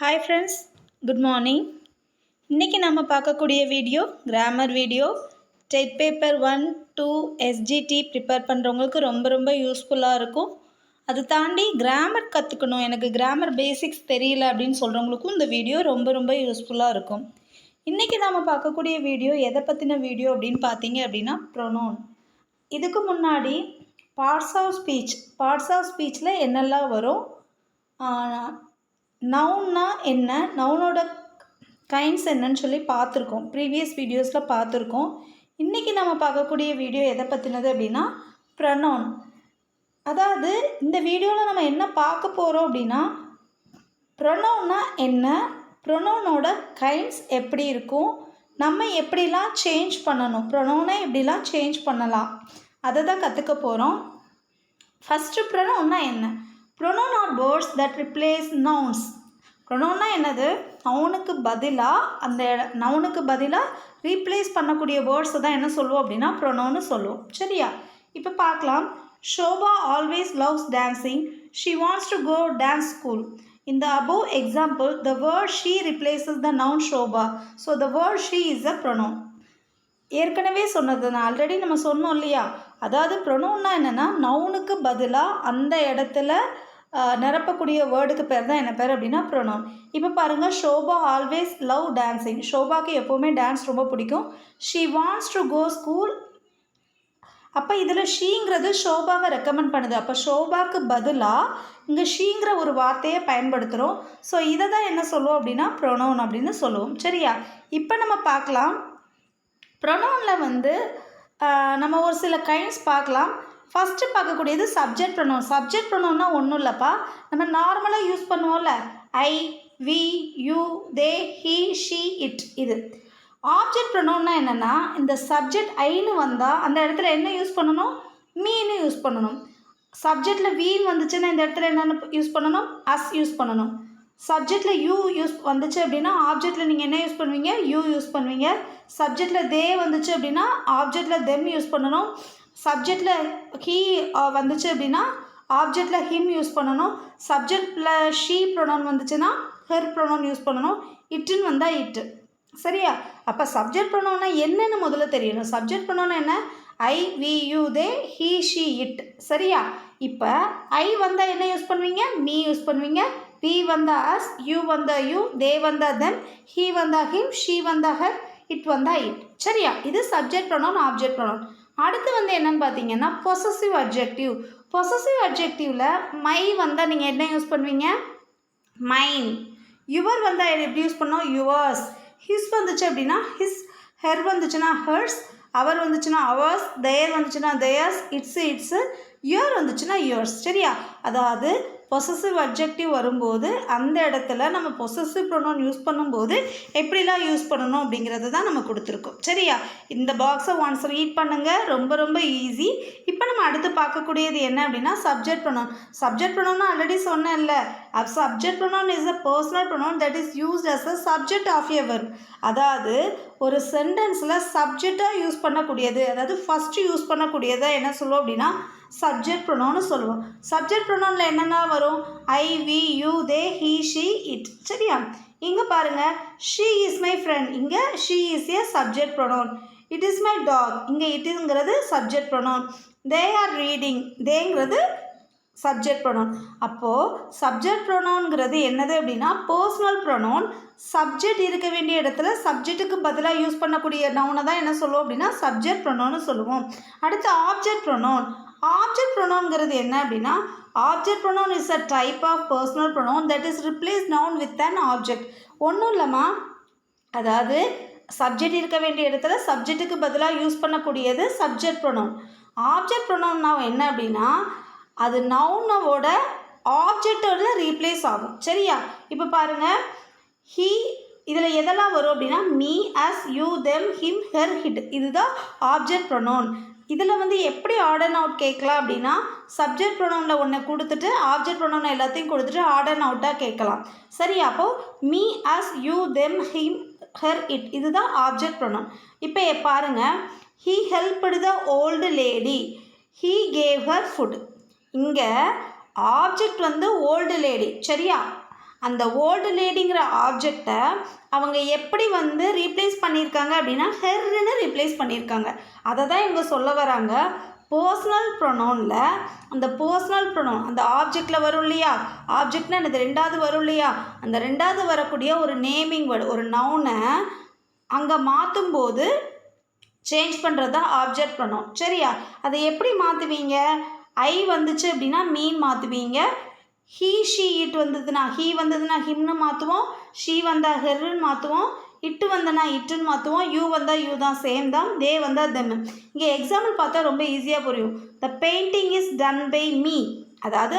Hi friends, good morning. இன்றைக்கி நம்ம பார்க்கக்கூடிய video grammar video. Dead paper 1, 2 SGT prepare பண்ணுறவங்களுக்கு ரொம்ப ரொம்ப யூஸ்ஃபுல்லாக இருக்கும். அது தாண்டி கிராமர் கற்றுக்கணும், எனக்கு கிராமர் பேசிக்ஸ் தெரியல அப்படின்னு சொல்கிறவங்களுக்கும் இந்த வீடியோ ரொம்ப ரொம்ப யூஸ்ஃபுல்லாக இருக்கும். இன்றைக்கி நாம் பார்க்கக்கூடிய வீடியோ எதை பற்றின வீடியோ அப்படின்னு பார்த்தீங்க அப்படின்னா ப்ரொனவுன். இதுக்கு முன்னாடி பார்ட்ஸ் ஆஃப் ஸ்பீச்சில் என்னெல்லாம் வரும், நவுன்னா என்ன, நவுனோட கைண்ட்ஸ் என்னன்னு சொல்லி பார்த்துருக்கோம், ப்ரீவியஸ் வீடியோஸில் பார்த்துருக்கோம். இன்றைக்கி நம்ம பார்க்கக்கூடிய வீடியோ எதை பற்றினது அப்படின்னா ப்ரொனவுன். அதாவது இந்த வீடியோவில் நம்ம என்ன பார்க்க போகிறோம் அப்படின்னா ப்ரொனவுன்னா என்ன, ப்ரொனவுனோட கைண்ட்ஸ் எப்படி இருக்கும், நம்ம எப்படிலாம் சேஞ்ச் பண்ணணும், ப்ரொனவுனை எப்படிலாம் சேஞ்ச் பண்ணலாம், அதை தான் கற்றுக்க போகிறோம். ஃபஸ்ட்டு ப்ரொனவுன்னா என்ன? Pronoun are words that replace nouns. ப்ரொனவுன்னா என்னது? நவுனுக்கு பதிலாக ரீப்ளேஸ் பண்ணக்கூடிய வேர்ட்ஸை தான் என்ன சொல்லுவோம் அப்படின்னா ப்ரொனவுன்னு சொல்லுவோம். சரியா? இப்போ பார்க்கலாம். Shobha always loves dancing. She wants to go dance school. In the above example, the word she replaces the noun Shobha. So the word she is a pronoun. ஏற்கனவே சொன்னது நான் ஆல்ரெடி நம்ம சொன்னோம் இல்லையா? அதாவது ப்ரொனவுன்னா என்னென்னா நவுனுக்கு பதிலாக அந்த இடத்துல நிரப்பக்கூடிய வேர்டுக்கு பேர் தான் என்ன பேர் அப்படின்னா ப்ரொனவுன். இப்போ பாருங்கள், ஷோபா ஆல்வேஸ் லவ் டான்ஸிங். ஷோபாக்கு எப்போவுமே டான்ஸ் ரொம்ப பிடிக்கும். She wants to go school. அப்போ இதில் ஷீங்கிறது ஷோபாவை ரெக்கமெண்ட் பண்ணுது. அப்போ ஷோபாக்கு பதிலாக இங்கே ஷீங்கிற ஒரு வார்த்தையை பயன்படுத்துகிறோம். ஸோ இதை தான் என்ன சொல்லுவோம் அப்படின்னா ப்ரொனவுன் அப்படின்னு சொல்லுவோம். சரியா? இப்போ நம்ம பார்க்கலாம். ப்ரொனவுனில் நம்ம ஒரு சில கைண்ட்ஸ் பார்க்கலாம். ஃபஸ்ட்டு பார்க்கக்கூடியது சப்ஜெக்ட் ப்ரொனவுன். சப்ஜெக்ட் ப்ரொனவுன்னா ஒன்றும் இல்லைப்பா, நம்ம நார்மலாக யூஸ் பண்ணுவோம்ல, I, we, you, they, he, she, it. இது ஆப்ஜெக்ட் ப்ரொனவுன்னா என்னென்னா, இந்த சப்ஜெக்ட் ஐன்னு வந்தால் அந்த இடத்துல என்ன யூஸ் பண்ணணும்? மீன்னு யூஸ் பண்ணணும். சப்ஜெக்டில் வீன்னு வந்துச்சுன்னா இந்த இடத்துல என்னென்னு யூஸ் பண்ணணும்? அஸ் யூஸ் பண்ணணும். சப்ஜெக்டில் யூ யூஸ் வந்துச்சு அப்படின்னா ஆப்ஜெக்டில் நீங்கள் என்ன யூஸ் பண்ணுவீங்க? யூ யூஸ் பண்ணுவீங்க. சப்ஜெக்டில் தே வந்துச்சு அப்படின்னா ஆப்ஜெக்டில் தெம் யூஸ் பண்ணணும். சப்ஜெக்டில் ஹீ வந்துச்சு அப்படின்னா ஆப்ஜெக்டில் ஹிம் யூஸ் பண்ணணும். சப்ஜெக்டில் ஷீ ப்ரொனவுன் வந்துச்சுன்னா ஹெர் ப்ரொனவுன் யூஸ் பண்ணணும். இட்டுன்னு வந்தால் இட்டு. சரியா? அப்போ சப்ஜெக்ட் ப்ரொனவுன்னா என்னென்னு முதல்ல தெரியணும். சப்ஜெக்ட் ப்ரொனவுன்னா என்ன? I, we, you, they, he, she, it. சரியா? இப்போ ஐ வந்தால் என்ன யூஸ் பண்ணுவீங்க? மீ யூஸ் பண்ணுவீங்க. வி வந்தால் அஸ், யூ வந்தால் யூ, தே வந்தால் தெம், ஹீ வந்தால் ஹிம், ஷீ வந்தால் ஹர், இட் வந்தால் இட். சரியா? இது சப்ஜெக்ட் ப்ரொனவுன், ஆப்ஜெக்ட் ப்ரொனவுன். அடுத்து என்னன்னு பார்த்தீங்கன்னா பொசசிவ் அட்ஜெக்டிவ். பொசசிவ் அட்ஜெக்டிவில் மை வந்தால் நீங்கள் என்ன யூஸ் பண்ணுவீங்க? மைன். யுவர் வந்தால் எப்படி யூஸ் பண்ணோம்? யுவர்ஸ். ஹிஸ் வந்துச்சு அப்படின்னா ஹிஸ். ஹெர் வந்துச்சுன்னா ஹெர்ஸ். அவர் வந்துச்சுன்னா அவர்ஸ். தேர் வந்துச்சுன்னா தேயர்ஸ். இட்ஸு. யுவர் வந்துச்சுன்னா யுவர்ஸ். சரியா? அதாவது பொசசிவ் அட்ஜெக்டிவ் வரும்போது அந்த இடத்துல நம்ம பொசசிவ் ப்ரொனவுன் யூஸ் பண்ணும்போது எப்படிலாம் யூஸ் பண்ணணும் அப்படிங்கிறது தான் நம்ம கொடுத்துருக்கோம். சரியா? இந்த பாக்ஸை ஒன்ஸ் ரீட் பண்ணுங்கள், ரொம்ப ரொம்ப ஈஸி. இப்போ நம்ம அடுத்து பார்க்கக்கூடியது என்ன அப்படின்னா subject pronoun. Subject pronoun already சொன்னேன்ல, subject pronoun is a personal pronoun that is used as a subject of a verb. அதாவது ஒரு சென்டென்ஸில் சப்ஜெக்டாக யூஸ் பண்ணக்கூடியது, அதாவது ஃபஸ்ட்டு யூஸ் பண்ணக்கூடியதை என்ன சொல்லுவோம் அப்படின்னா சப்ஜெக்ட் ப்ரொனவுன்னு சொல்லுவோம். சப்ஜெக்ட் ப்ரொனவுனில் என்னென்ன வரும்? I, we, you, they, he, she, it. சரியா? இங்கே பாருங்கள், ஷீ இஸ் மை ஃப்ரெண்ட். இங்கே she is a subject pronoun. It is my dog. இங்கே இட் இஸ்ங்கிறது subject pronoun. They are reading. தேங்கிறது சப்ஜெக்ட் ப்ரொனவுன். அப்போது சப்ஜெக்ட் ப்ரொனவுன்கிறது என்னது அப்படின்னா பர்சனல் ப்ரொனவுன். சப்ஜெக்ட் இருக்க வேண்டிய இடத்துல சப்ஜெக்ட்டுக்கு பதிலாக யூஸ் பண்ணக்கூடிய நவுனை தான் என்ன சொல்லுவோம் அப்படின்னா சப்ஜெக்ட் ப்ரொனவுன்னு சொல்லுவோம். அடுத்து ஆப்ஜெக்ட் ப்ரொனவுன். ஆப்ஜெக்ட் ப்ரொனவுன்கிறது என்ன அப்படின்னா object pronoun is a type of personal pronoun that is replace noun with an object. ஒன்றும் இல்லைம்மா, அதாவது சப்ஜெக்ட் இருக்க வேண்டிய இடத்துல சப்ஜெக்ட்டுக்கு பதிலாக யூஸ் பண்ணக்கூடியது சப்ஜெக்ட் ப்ரொனவுன். ஆப்ஜெக்ட் ப்ரொனவுன்னா என்ன அப்படின்னா அது நவுனோட ஆப்ஜெக்டோட ரீப்ளேஸ் ஆகும். சரியா? இப்போ பாருங்கள், ஹீ இதில் எதெல்லாம் வரும் அப்படின்னா me, us, you, them, him, her, it. இதுதான் ஆப்ஜெக்ட் ப்ரொனவுன். இதில் எப்படி ஆர்டர் அவுட் கேட்கலாம் அப்படின்னா சப்ஜெக்ட் ப்ரொனவுனில் ஒன்று கொடுத்துட்டு ஆப்ஜெக்ட் ப்ரொனவுன் எல்லாத்தையும் கொடுத்துட்டு ஆர்டர் அவுட்டாக கேட்கலாம். சரி? அப்போது me, us, you, them, him, her, it. இதுதான் ஆப்ஜெக்ட் ப்ரொனவுன். இப்போ பாருங்கள், he helped the old lady. He gave her food. இங்கே ஆப்ஜெக்ட் ஓல்டு லேடி. சரியா? அந்த ஓல்டு லேடிங்கிற ஆப்ஜெக்டை அவங்க எப்படி வந்து ரீப்ளேஸ் பண்ணியிருக்காங்க அப்படின்னா ஹெர்ன்னு ரீப்ளேஸ் பண்ணியிருக்காங்க. அதை தான் இவங்க சொல்ல வராங்க. பர்சனல் ப்ரொனவுனில் அந்த பர்சனல் ப்ரொனவுன் அந்த ஆப்ஜெக்டில் வரும் இல்லையா, ஆப்ஜெக்ட்னா எனக்கு ரெண்டாவது வரும் இல்லையா, அந்த ரெண்டாவது வரக்கூடிய ஒரு நேமிங் வேர்டு ஒரு நவுனை அங்கே மாற்றும்போது சேஞ்ச் பண்ணுறது தான் ஆப்ஜெக்ட் ப்ரொனவுன். சரியா? அதை எப்படி மாற்றுவீங்க? ஐ வந்துச்சு அப்படின்னா மீன் மாற்றுவீங்க. ஹீ ஷீ இட் வந்ததுன்னா ஹீ வந்ததுன்னா ஹிம்னு மாற்றுவோம். ஷீ வந்தால் ஹெர்ன்னு மாற்றுவோம். இட்டு வந்தனா இட்டுன்னு மாற்றுவோம். யூ வந்தால் யூ தான் சேம் தான். தே வந்தால் தெம். இங்கே எக்ஸாம்பிள் பார்த்தா ரொம்ப ஈஸியாக புரியும். The painting is done by me. அதாவது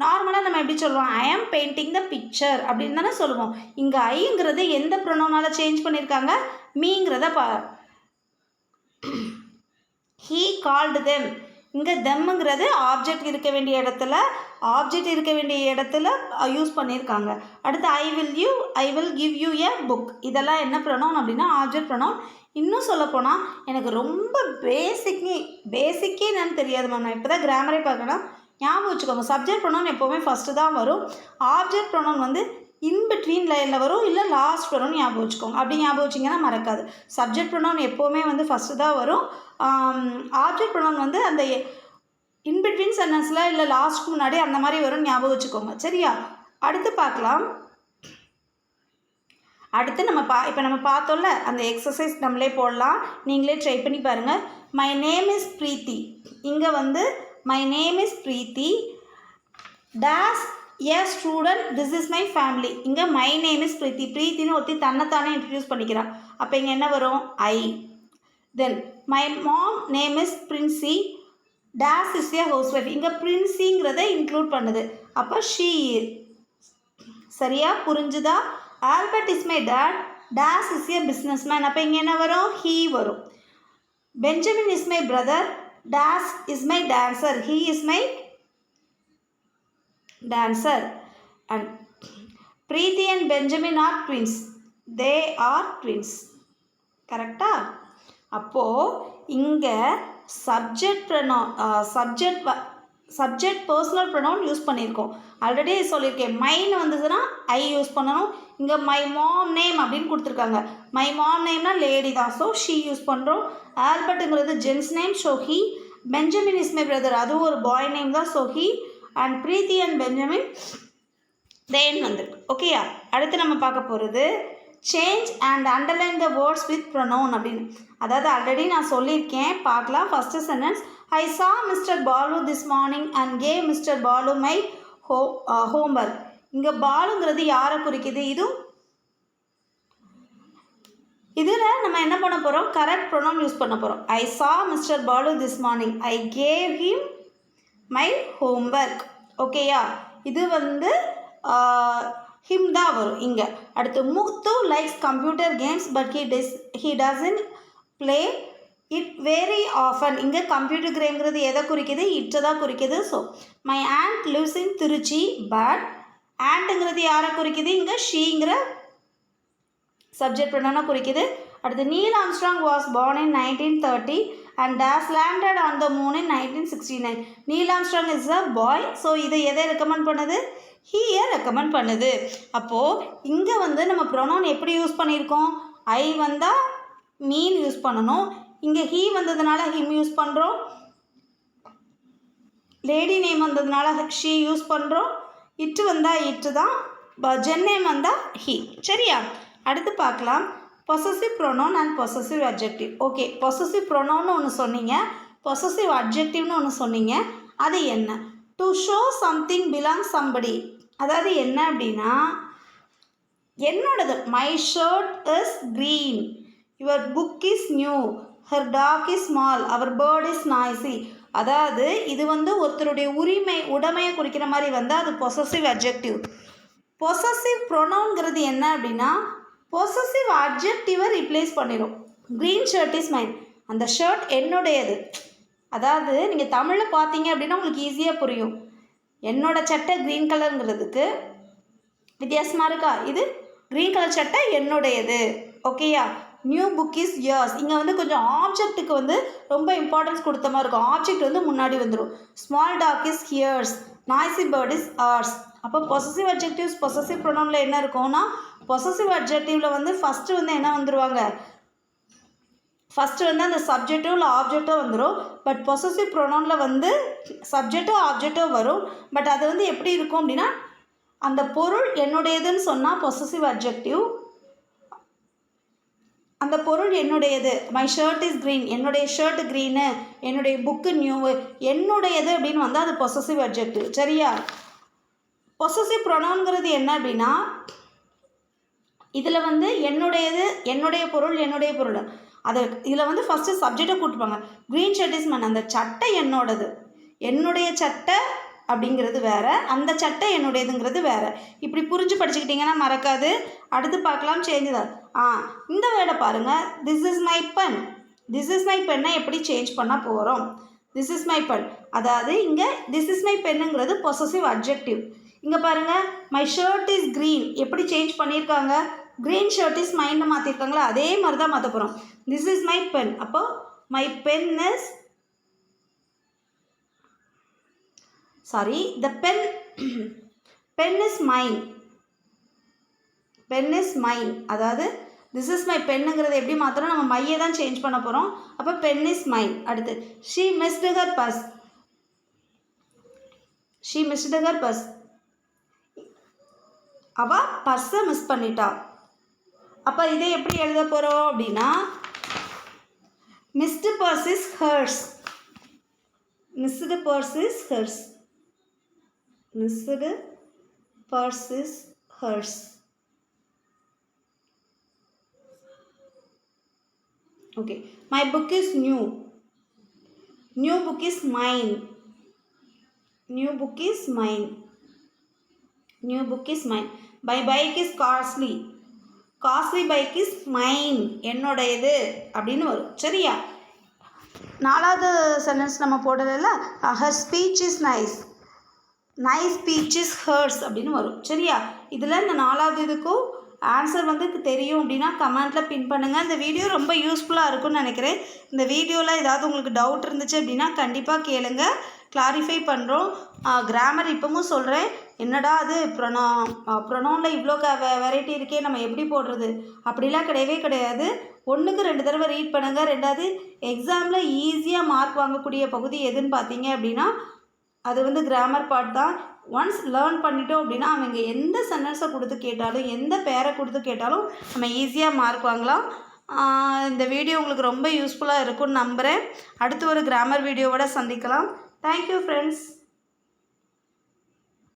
நார்மலாக நம்ம எப்படி சொல்லுவோம்? ஐ ஆம் பெயிண்டிங் த பிக்சர் அப்படின்னு தானே சொல்லுவோம். இங்கே ஐங்கிறது எந்த ப்ரொனவுனால் சேஞ்ச் பண்ணியிருக்காங்க? மீங்கிறத ஹீ கால்டு தெம். இங்கே தெம்முங்கிறது ஆப்ஜெக்ட் இருக்க வேண்டிய இடத்துல யூஸ் பண்ணியிருக்காங்க. அடுத்து I will give you a book. இதெல்லாம் என்ன ப்ரொனவுன் அப்படின்னா ஆப்ஜெக்ட் ப்ரொனவுன். இன்னும் சொல்லப்போனால் எனக்கு ரொம்ப பேசிக்கே என்னன்னு தெரியாது மேம். நான் இப்போ தான் கிராமரே பார்க்கணும். ஞாபகம் வச்சுக்கோங்க, சப்ஜெக்ட் ப்ரொனவுன் எப்போவுமே ஃபஸ்ட்டு தான் வரும். ஆப்ஜெக்ட் ப்ரொனவுன் வந்து இன்பிட்வீன் லைனில் வரும், இல்லை லாஸ்ட் வரும்னு ஞாபகம் வச்சுக்கோங்க. அப்படி ஞாபகம் வச்சிங்கன்னா மறக்காது. சப்ஜெக்ட் ப்ரொனவுன் எப்போவுமே வந்து ஃபஸ்ட்டு தான் வரும். ஆப்ஜெக்ட் ப்ரொனவுன் வந்து அந்த இன்பிட்வீன் சென்டென்ஸில் இல்லை லாஸ்ட்டுக்கு முன்னாடி அந்த மாதிரி வரும்னு ஞாபகம் வச்சுக்கோங்க. சரியா? அடுத்து பார்க்கலாம். அடுத்து இப்போ நம்ம பார்த்தோம்ல அந்த எக்ஸசைஸ் நம்மளே போடலாம். நீங்களே ட்ரை பண்ணி பாருங்கள். My name is Preethi. இங்கே வந்து my name is Preethi days a student this is my family. இங்கே மை நேம் இஸ் ப்ரீத்தி. ப்ரீத்தின்னு ஒருத்தி தன்னைத்தானே இன்ட்ரடியூஸ் பண்ணிக்கிறான். அப்போ இங்கே என்ன வரும்? I. Then my mom name is Princy days is a housewife. இங்கே பிரின்சிங்கிறத இன்க்ளூட் பண்ணுது. அப்போ ஷீ. சரியா? புரிஞ்சுதா? Albert is my dad days is a businessman. அப்போ இங்கே என்ன வரும்? ஹீ வரும். Benjamin is my brother this is my dancer. He is my dancer. And Preethi and Benjamin are twins. They are twins. கரெக்டா? அப்போது இங்கே சப்ஜெக்ட் பர்சனல் ப்ரொனவுன் யூஸ் பண்ணியிருக்கோம். Already சொல்லியிருக்கேன். மைன்னு வந்ததுன்னா ஐ யூஸ் பண்ணணும். இங்கே மை மாம் நேம் அப்படின்னு கொடுத்துருக்காங்க. மை மாம் நேம்னா லேடி தான், ஸோ ஷீ யூஸ் பண்ணுறோம். ஆல்பர்ட்டுங்கிறது gents name, so he. Benjamin is my brother, அதுவும் ஒரு பாய் நேம் தான், so he. And Preethi and Benjamin then வந்துருக்கு. ஓகேயா? அடுத்து நம்ம பார்க்க போகிறது change and underline the words with pronoun அப்படின்னு. அதாவது ஆல்ரெடி நான் சொல்லியிருக்கேன், பார்க்கலாம். First sentence, I saw mister Balu this morning and gave Mr Balu my homework. இங்கே பாலுங்கிறது யாரை குறிக்குது? இதில் நம்ம என்ன பண்ண போகிறோம்? கரெக்ட் ப்ரொனவுன் யூஸ் பண்ண போகிறோம். I saw mister Balu this morning I gave him my homework. ஓகேயா? இது வந்து ஹிம் தான் வரும் இங்கே. அடுத்து Muthu likes computer games but he doesn't play it very often. இங்கே கம்ப்யூட்டர் கேம்ங்கிறது எதை குறிக்குது? இட்டை தான் குறிக்குது. So my aunt lives in Trichy but ஆண்ட்டுங்கிறது யாரை குறிக்குது? இங்கே ஷீங்கிற சப்ஜெக்ட் ப்ரொனவுனை குறிக்குது. அடுத்து Neil Armstrong was born in 1930 and days landed on the moon in 1969. Neil Armstrong is a boy. So இதை எதை ரெக்கமெண்ட் பண்ணுது? ஹீயை ரெக்கமெண்ட் பண்ணுது. அப்போது இங்கே வந்து நம்ம ப்ரொனவுன் எப்படி யூஸ் பண்ணியிருக்கோம்? ஐ வந்தால் மீன் யூஸ் பண்ணணும். இங்கே ஹீ வந்ததுனால ஹிம் யூஸ் பண்ணுறோம். லேடி நேம் வந்ததுனால ஷீ யூஸ் பண்ணுறோம். இட்டு வந்தால் இட்டு தான். ஜென் நேம் வந்தால் ஹீ. சரியா? அடுத்து பார்க்கலாம். Possessive pronoun and possessive adjective. Okay, possessive ப்ரொனவுன்னு ஒன்று சொன்னீங்க, பொசசிவ் அட்ஜெக்டிவ்னு ஒன்று சொன்னீங்க. அது என்ன? To show something belongs somebody. அதாவது என்ன அப்படின்னா, என்னோடது my shirt is green, your book is new, her dog is small, our bird is noisy. அதாவது இது வந்து ஒருத்தருடைய உடைமையை குறிக்கிற மாதிரி வந்தால் அது பொசசிவ் அட்ஜெக்டிவ். பொசசிவ் ப்ரொனவுன்கிறது என்ன அப்படின்னா, பொசசிவ் அட்ஜெக்டிவை ரீப்ளேஸ் பண்ணிடும். க்ரீன் ஷர்ட் இஸ் மைன், அந்த ஷர்ட் என்னுடையது. அதாவது நீங்கள் தமிழில் பார்த்தீங்க அப்படின்னா உங்களுக்கு ஈஸியாக புரியும். என்னோட சட்டை க்ரீன் கலருங்கிறதுக்கு வித்தியாசமாக இருக்கா? இது க்ரீன் கலர் சட்டை என்னுடையது. ஓகேயா? New book is years. இங்கே வந்து கொஞ்சம் ஆப்ஜெக்ட்டுக்கு வந்து ரொம்ப இம்பார்ட்டன்ஸ் கொடுத்த மாதிரி இருக்கும். ஆப்ஜெக்ட் வந்து முன்னாடி வந்துடும். Small dog is hers, noisy bird is ours. அப்போ பொசசிவ் அட்ஜெக்டிவ்ஸ் பொசசிவ் ப்ரொனவுனில் என்ன இருக்கும்னா பொசசிவ் அட்ஜெக்டிவில் வந்து ஃபஸ்ட்டு வந்து என்ன வந்துடுவாங்க, ஃபஸ்ட்டு வந்து அந்த சப்ஜெக்டோ இல்லை ஆப்ஜெக்டோ வந்துடும். பட் பொசசிவ் ப்ரொனவுனில் வந்து சப்ஜெக்டோ ஆப்ஜெக்டோ வரும். பட் அது வந்து எப்படி இருக்கும் அப்படின்னா அந்த பொருள் என்னுடையதுன்னு சொன்னால் பொசசிவ் அட்ஜெக்டிவ், அந்த பொருள் என்னுடையது, மை ஷர்ட் இஸ் க்ரீன், என்னுடைய ஷர்ட் க்ரீனு, என்னுடைய புக்கு நியூவு, என்னுடையது அப்படின்னு வந்து அது பொசசிவ் அட்ஜெக்டிவ். சரியா? பொசசிவ் ப்ரொனவுன்கிறது என்ன அப்படின்னா இதில் வந்து என்னுடையது, என்னுடைய பொருள், என்னுடைய பொருள், அதை இதில் வந்து ஃபஸ்ட்டு சப்ஜெக்டை கூட்டுப்பாங்க. க்ரீன் ஷர்ட் இஸ் மைன், அந்த சட்டை என்னோடது, என்னுடைய சட்டை அப்படிங்கிறது வேறு, அந்த சட்டை என்னுடையதுங்கிறது வேறு. இப்படி புரிஞ்சு படிச்சுக்கிட்டிங்கன்னா மறக்காது. அடுத்து பார்க்கலாம் சேஞ்ச் தான். இந்த வேர்டை பாருங்கள், this is my pen. This is my பென்னை எப்படி சேஞ்ச் பண்ண போகிறோம்? திஸ் இஸ் மை பென், அதாவது இங்கே திஸ் இஸ் மை பென்னுங்கிறது பொசசிவ் அட்ஜெக்டிவ். இங்கே பாருங்கள், மை ஷர்ட் இஸ் க்ரீன் எப்படி சேஞ்ச் பண்ணியிருக்காங்க, க்ரீன் ஷர்ட் இஸ் மைன்னு மாற்றிருக்காங்களா, அதே மாதிரி தான் மாற்ற போகிறோம். திஸ் இஸ் மை பென், அப்போ my pen is the pen is mine. pen is mine, அதாவது this is my penங்கிறது எப்படி மாற்றணும், நம்ம மையை தான் சேஞ்ச் பண்ண போகிறோம். அப்போ pen is mine. அடுத்து she missed her purse. she missed her purse, அவள் பர்ஸை மிஸ் பண்ணிட்டா. அப்போ இதை எப்படி எழுத போகிறோம் அப்படின்னா missed purse is hers. missed purse is hers. missed purse is hers. Okay, my book is new. new book is mine. new book is mine. new book is mine. my bike is costly. costly bike is mine, என்னுடையது அப்படின்னு வரும். சரியா? நாலாவது sentence நம்ம போடுறதில்ல, her speech is nice. nice speech is hers அப்படின்னு வரும். சரியா? இதில் இந்த நாலாவது இதுக்கும் ஆன்சர் வந்து தெரியும் அப்படின்னா கமெண்ட்டில் பின் பண்ணுங்கள். இந்த வீடியோ ரொம்ப யூஸ்ஃபுல்லாக இருக்கும்னு நினைக்கிறேன். இந்த வீடியோவில் ஏதாவது உங்களுக்கு டவுட் இருந்துச்சு அப்படின்னா கண்டிப்பாக கேளுங்க, கிளாரிஃபை பண்ணுறோம். கிராமர் இப்போவும் சொல்கிறேன், என்னடா அது ப்ரொனவுனில் இவ்வளோ வெரைட்டி இருக்கே, நம்ம எப்படி போடுறது அப்படிலாம் கிடையவே கிடையாது. 1க்கு 2 தடவை ரீட் பண்ணுங்கள். ரெண்டாவது எக்ஸாமில் ஈஸியாக மார்க் வாங்கக்கூடிய பகுதி எதுன்னு பார்த்தீங்க அப்படின்னா அது வந்து கிராமர் பார்ட் தான். ஒன்ஸ் லேர்ன் பண்ணிட்டோம் அப்படின்னா அவங்க எந்த சென்டென்ஸை கொடுத்து கேட்டாலும் எந்த பேரை கொடுத்து கேட்டாலும் நம்ம ஈஸியாக மார்க் வாங்கலாம். இந்த வீடியோ உங்களுக்கு ரொம்ப யூஸ்ஃபுல்லாக இருக்கும்னு நம்புகிறேன். அடுத்து ஒரு கிராமர் வீடியோவோட சந்திக்கலாம். Thank you friends.